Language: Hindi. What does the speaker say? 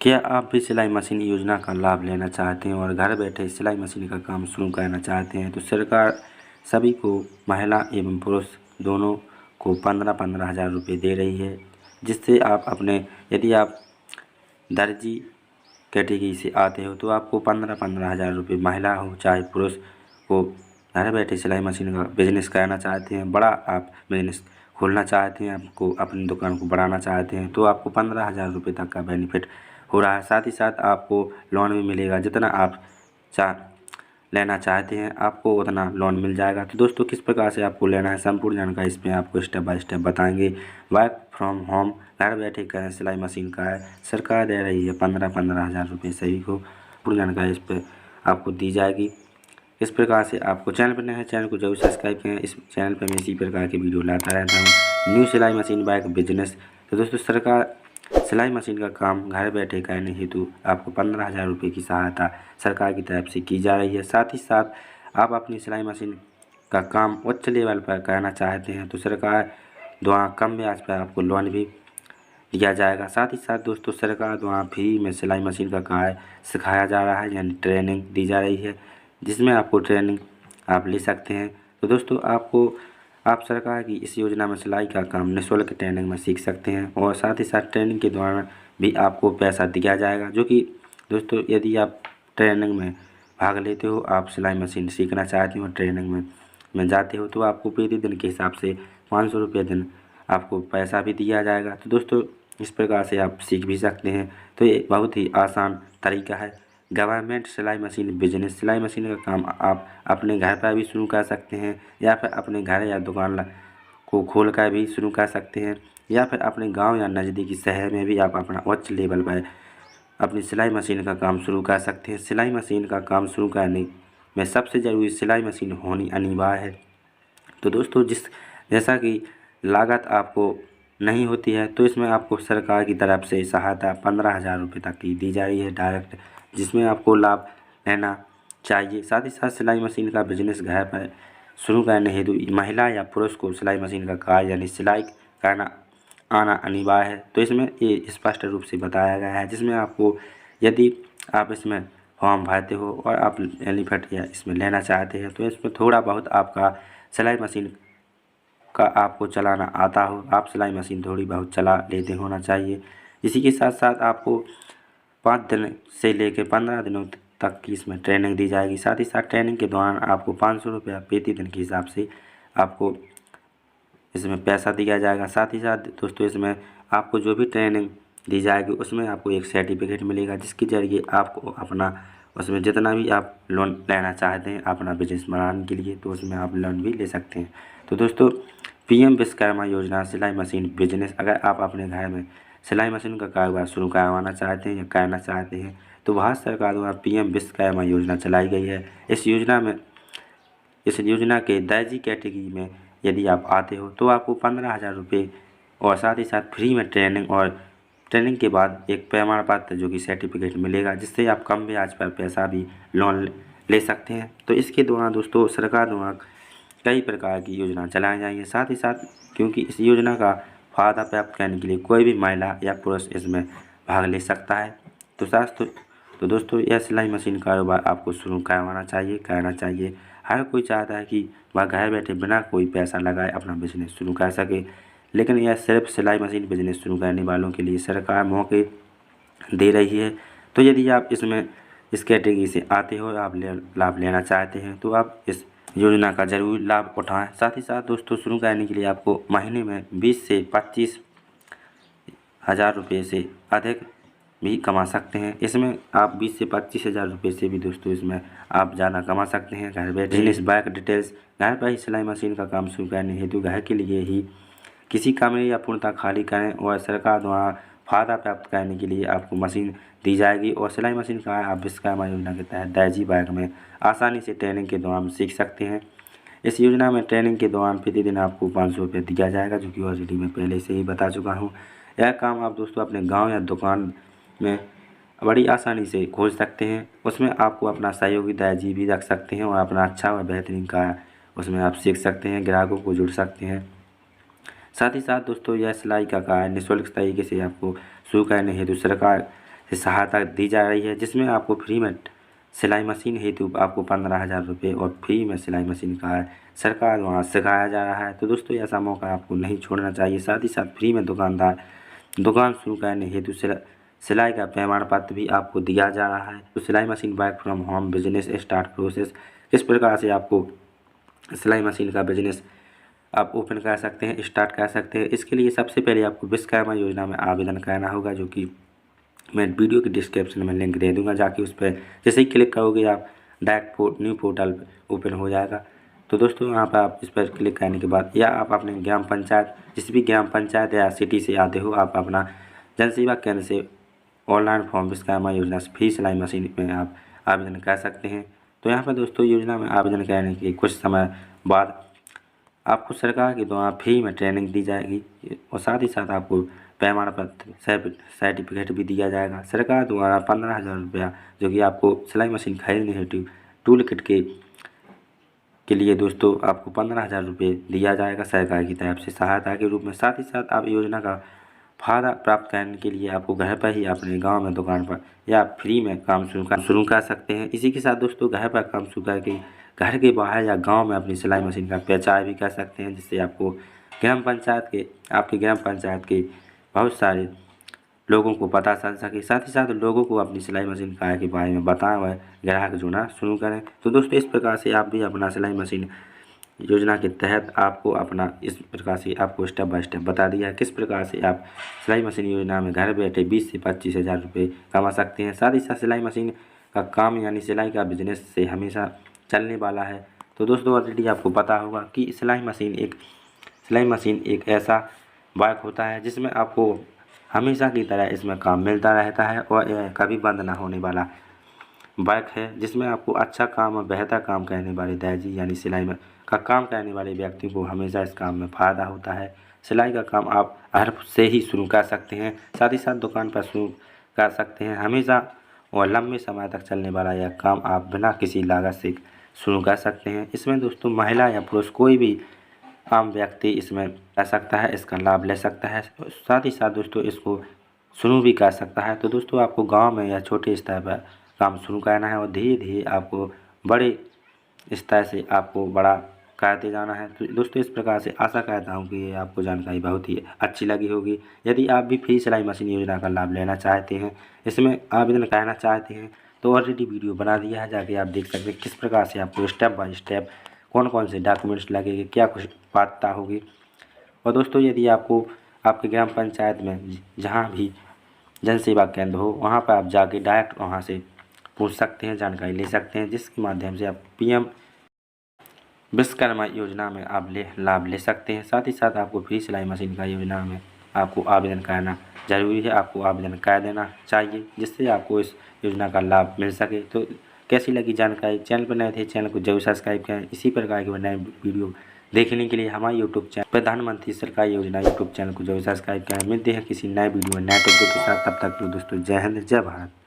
क्या आप भी सिलाई मशीन योजना का लाभ लेना चाहते हैं और घर बैठे सिलाई मशीन का काम शुरू करना चाहते हैं? तो सरकार सभी को, महिला एवं पुरुष दोनों को 15-15 हज़ार रुपये दे रही है, जिससे आप अपने, यदि आप दर्जी कैटेगरी से आते हो तो आपको 15-15 हज़ार रुपये, महिला हो चाहे पुरुष को, घर बैठे सिलाई मशीन का बिजनेस करना चाहते हैं, बड़ा आप बिजनेस खोलना चाहते हैं, आपको अपनी दुकान को बढ़ाना चाहते हैं, तो आपको 15 हज़ार रुपये तक का बेनिफिट हो रहा है। साथ ही साथ आपको लोन भी मिलेगा, जितना आप लेना चाहते हैं आपको उतना लोन मिल जाएगा। तो दोस्तों, किस प्रकार से आपको लेना है, संपूर्ण जानकारी इसमें आपको स्टेप बाय स्टेप बताएंगे। वर्क फ्रॉम होम, घर बैठे करें सिलाई मशीन का है, सरकार दे रही है 15-15 हज़ार रुपये सभी को। पूरी जानकारी इस पर आपको दी जाएगी। इस प्रकार से आपको चैनल पर नया है, चैनल को जरूर सब्सक्राइब करें। इस चैनल पर मैं इसी प्रकार की वीडियो लाता रहता हूँ, न्यू सिलाई मशीन बाइक बिजनेस। तो दोस्तों, सरकार सिलाई मशीन का काम घर बैठे करने हेतु आपको 15 हज़ार रुपये की सहायता सरकार की तरफ से की जा रही है। साथ ही साथ आप अपनी सिलाई मशीन का काम उच्च लेवल पर करना चाहते हैं तो सरकार द्वारा कम ब्याज पर आपको लोन भी दिया जाएगा। साथ ही साथ दोस्तों, सरकार द्वारा फ्री में सिलाई मशीन का कार्य सिखाया जा रहा है, यानी ट्रेनिंग दी जा रही है, जिसमें आपको ट्रेनिंग आप ले सकते हैं। तो दोस्तों, आप सरकार की इस योजना में सिलाई का काम निःशुल्क ट्रेनिंग में सीख सकते हैं और साथ ही साथ ट्रेनिंग के दौरान भी आपको पैसा दिया जाएगा, जो कि दोस्तों, यदि आप ट्रेनिंग में भाग लेते हो, आप सिलाई मशीन सीखना चाहते हो, ट्रेनिंग में जाते हो, तो आपको प्रतिदिन के हिसाब से 500 रुपये दिन आपको पैसा भी दिया जाएगा। तो दोस्तों, इस प्रकार से आप सीख भी सकते हैं। तो ये बहुत ही आसान तरीका है। गवर्नमेंट सिलाई मशीन बिजनेस, सिलाई मशीन का काम आप अपने घर पर भी शुरू कर सकते हैं, या फिर अपने घर या दुकान को खोल कर भी शुरू कर सकते हैं, या फिर अपने गांव या नज़दीकी शहर में भी आप अपना उच्च लेवल पर अपनी सिलाई मशीन का काम शुरू कर सकते हैं। सिलाई मशीन का काम शुरू करने में सबसे ज़रूरी सिलाई मशीन होनी अनिवार्य है। तो दोस्तों, जैसा कि लागत आपको नहीं होती है, तो इसमें आपको सरकार की तरफ से सहायता 15 हज़ार रुपये तक की दी जा रही है डायरेक्ट, जिसमें आपको लाभ लेना चाहिए। साथ ही साथ सिलाई मशीन का बिजनेस घर पर शुरू करने हेतु महिला या पुरुष को सिलाई मशीन का कार्य यानी सिलाई करना आना अनिवार्य है। तो इसमें ये स्पष्ट रूप से बताया गया है, जिसमें आपको, यदि आप इसमें फॉर्म भरते हो और आप बेनिफिट या इसमें लेना चाहते हैं, तो इसमें थोड़ा बहुत आपका सिलाई मशीन का आपको चलाना आता हो, आप सिलाई मशीन थोड़ी बहुत चला लेते होना चाहिए। इसी के साथ साथ आपको 5 दिन से लेकर 15 दिनों तक की इसमें ट्रेनिंग दी जाएगी। साथ ही साथ ट्रेनिंग के दौरान आपको 500 रुपया प्रति दिन के हिसाब से आपको इसमें पैसा दिया जाएगा। साथ ही साथ दोस्तों, इसमें आपको जो भी ट्रेनिंग दी जाएगी उसमें आपको एक सर्टिफिकेट मिलेगा, जिसके जरिए आपको अपना, उसमें जितना भी आप लोन लेना चाहते हैं अपना बिजनेस बढ़ाने के लिए, तो उसमें आप लोन भी ले सकते हैं। तो दोस्तों, पीएम विश्वकर्मा योजना सिलाई मशीन बिजनेस, अगर आप अपने घर में सिलाई मशीन का कारोबार शुरू करवाना चाहते हैं या करना चाहते हैं, तो भारत सरकार द्वारा पीएम विश्वकर्मा योजना चलाई गई है। इस योजना के दर्जी कैटेगरी में यदि आप आते हो तो आपको 15 हज़ार रुपये और साथ ही साथ फ्री में ट्रेनिंग, और ट्रेनिंग के बाद एक प्रमाण पत्र जो कि सर्टिफिकेट मिलेगा, जिससे आप कम ब्याज पर पैसा भी लोन ले सकते हैं। तो इसके दौरान दोस्तों, सरकार द्वारा कई प्रकार की योजना चलाई जाएंगी। साथ ही साथ, क्योंकि इस योजना का फायदा प्राप्त करने के लिए कोई भी महिला या पुरुष इसमें भाग ले सकता है। तो दोस्तों, यह सिलाई मशीन कारोबार आपको शुरू करना चाहिए। हर कोई चाहता है कि वह घर बैठे बिना कोई पैसा लगाए अपना बिजनेस शुरू कर सके, लेकिन यह सिर्फ सिलाई मशीन बिजनेस शुरू करने वालों के लिए सरकार मौके दे रही है। तो यदि आप इस कैटेगरी से आते हो, आप लाभ लेना चाहते हैं, तो आप इस योजना का ज़रूर लाभ उठाएं। साथ ही साथ दोस्तों, शुरू करने के लिए आपको महीने में 20 से 25 हज़ार रुपये से अधिक भी कमा सकते हैं। इसमें आप 20 से 25 हज़ार रुपये से भी दोस्तों, इसमें आप ज़्यादा कमा सकते हैं घर बैठे। बिजनेस बाइक डिटेल्स, घर पर ही सिलाई मशीन का काम शुरू करने हेतु घर के लिए ही किसी कमरे या पूर्णतः खाली करें, और सरकार द्वारा फायदा प्राप्त करने के लिए आपको मशीन दी जाएगी। और सिलाई मशीन का आप विश्वकर्मा योजना के तहत दर्जी बाइक में आसानी से ट्रेनिंग के दौरान सीख सकते हैं। इस योजना में ट्रेनिंग के दौरान प्रतिदिन आपको 500 रुपये दिया जाएगा, जो कि ऑलरेडी मैं पहले से ही बता चुका हूँ। यह काम आप दोस्तों अपने गाँव या दुकान में बड़ी आसानी से खोल सकते हैं। उसमें आपको अपना सहयोगी दर्जी भी रख सकते हैं और अपना अच्छा और बेहतरीन कार्य उसमें आप सीख सकते हैं, ग्राहकों को जुड़ सकते हैं। साथ ही साथ दोस्तों, यह सिलाई का कार्य निःशुल्क तरीके से आपको शुरू करने हेतु सरकार से सहायता दी जा रही है, जिसमें आपको फ्री में सिलाई मशीन हेतु आपको 15,000 रुपये और फ्री में सिलाई मशीन का सरकार वहाँ सिखाया जा रहा है। तो दोस्तों ऐसा मौका आपको नहीं छोड़ना चाहिए। साथ ही साथ फ्री में दुकान शुरू करने हेतु सिलाई का प्रमाण पत्र भी आपको दिया जा रहा है। तो सिलाई machine work from home business start process, किस प्रकार से आपको सिलाई मशीन का बिजनेस आप ओपन कर सकते हैं, स्टार्ट कर सकते हैं। इसके लिए सबसे पहले आपको विश्वकर्मा योजना में आवेदन करना होगा, जो कि मैं वीडियो के डिस्क्रिप्शन में लिंक दे दूंगा। जाके उस पर जैसे ही क्लिक करोगे आप डायरेक्ट न्यू पोर्टल ओपन हो जाएगा। तो दोस्तों यहाँ पर आप इस पर क्लिक करने के बाद या आप अपने ग्राम पंचायत, जिस भी ग्राम पंचायत या सिटी से आते हो, आप अपना जन सेवा केंद्र से ऑनलाइन फॉर्म विश्वकर्मा योजना से फ्री सिलाई मशीन में आप आवेदन कर सकते हैं। तो यहाँ पर दोस्तों योजना में आवेदन करने के कुछ समय बाद आपको सरकार के द्वारा फ्री में ट्रेनिंग दी जाएगी और साथ ही साथ आपको प्रमाण पत्र सर्टिफिकेट भी दिया जाएगा। सरकार द्वारा 15,000 रुपया, जो कि आपको सिलाई मशीन खरीदने हेतु टूल किट के लिए दोस्तों आपको 15,000 रुपये दिया जाएगा सरकार की तरफ से सहायता के रूप में। साथ ही साथ आप योजना का फायदा प्राप्त करने के लिए आपको घर पर ही अपने गांव में दुकान पर या फ्री में काम शुरू कर सकते हैं। इसी के साथ दोस्तों घर पर काम शुरू करके घर के बाहर या गांव में अपनी सिलाई मशीन का प्रचार भी कर सकते हैं, जिससे आपको आपके ग्राम पंचायत के बहुत सारे लोगों को पता चल सके। साथ ही साथ लोगों को अपनी सिलाई मशीन कार्य के बारे में बताएं व ग्राहक जुड़ना शुरू करें। तो दोस्तों इस प्रकार से आप भी अपना सिलाई मशीन योजना के तहत आपको अपना इस प्रकार से आपको स्टेप बाय स्टेप बता दिया है किस प्रकार से आप सिलाई मशीन योजना में घर बैठे 20 से 25,000 रुपये कमा सकते हैं। साथ ही साथ सिलाई मशीन का काम यानी सिलाई का बिजनेस से हमेशा चलने वाला है। तो दोस्तों ऑलरेडी आपको पता होगा कि सिलाई मशीन एक ऐसा वर्क होता है जिसमें आपको हमेशा की तरह इसमें काम मिलता रहता है और यह कभी बंद ना होने वाला वर्क है, जिसमें आपको अच्छा काम और बेहतर काम करने वाले दर्जी यानी सिलाई में का काम करने वाले व्यक्ति को हमेशा इस काम में फ़ायदा होता है। सिलाई का काम आप घर से ही शुरू कर सकते हैं, साथ ही साथ दुकान पर शुरू कर सकते हैं। हमेशा और लंबे समय तक चलने वाला यह काम आप बिना किसी लागत से शुरू कर सकते हैं। इसमें दोस्तों महिला या पुरुष कोई भी आम व्यक्ति इसमें कर सकता है, इसका लाभ ले सकता है। साथ ही साथ दोस्तों इसको शुरू भी कर सकता है। तो दोस्तों आपको गांव में या छोटे स्तर पर काम शुरू करना है और धीरे धीरे आपको बड़े स्तर से आपको बड़ा करते जाना है। तो दोस्तों इस प्रकार से आशा करता हूँ कि ये आपको जानकारी बहुत ही अच्छी लगी होगी। यदि आप भी फ्री सिलाई मशीन योजना का लाभ लेना चाहते हैं, इसमें आवेदन करना चाहते हैं, तो ऑलरेडी वीडियो बना दिया है, जाके आप देख सकते हैं किस प्रकार से आपको स्टेप बाय स्टेप कौन कौन से डॉक्यूमेंट्स लगेंगे, क्या कुछ पात्रता होगी। और दोस्तों यदि आपको आपके ग्राम पंचायत में जहाँ भी जन सेवा केंद्र हो, वहाँ पर आप जाके डायरेक्ट वहाँ से पूछ सकते हैं, जानकारी ले सकते हैं, जिसके माध्यम से आप PM विश्वकर्मा योजना में आप लाभ ले सकते हैं। साथ ही साथ आपको फ्री सिलाई मशीन का योजना में आपको आवेदन करना जरूरी है, आपको आवेदन कर देना चाहिए, जिससे आपको इस योजना का लाभ मिल सके। तो कैसी लगी जानकारी? चैनल पर नए थे चैनल को जरूर सब्सक्राइब करें। इसी प्रकार के नए वीडियो देखने के लिए हमारे यूट्यूब चैनल प्रधानमंत्री सरकारी योजना यूट्यूब चैनल को जरूर सब्सक्राइब करें। मिलते हैं किसी नए वीडियो में नए टॉपिक के साथ। तब तक दोस्तों जय हिंद जय भारत।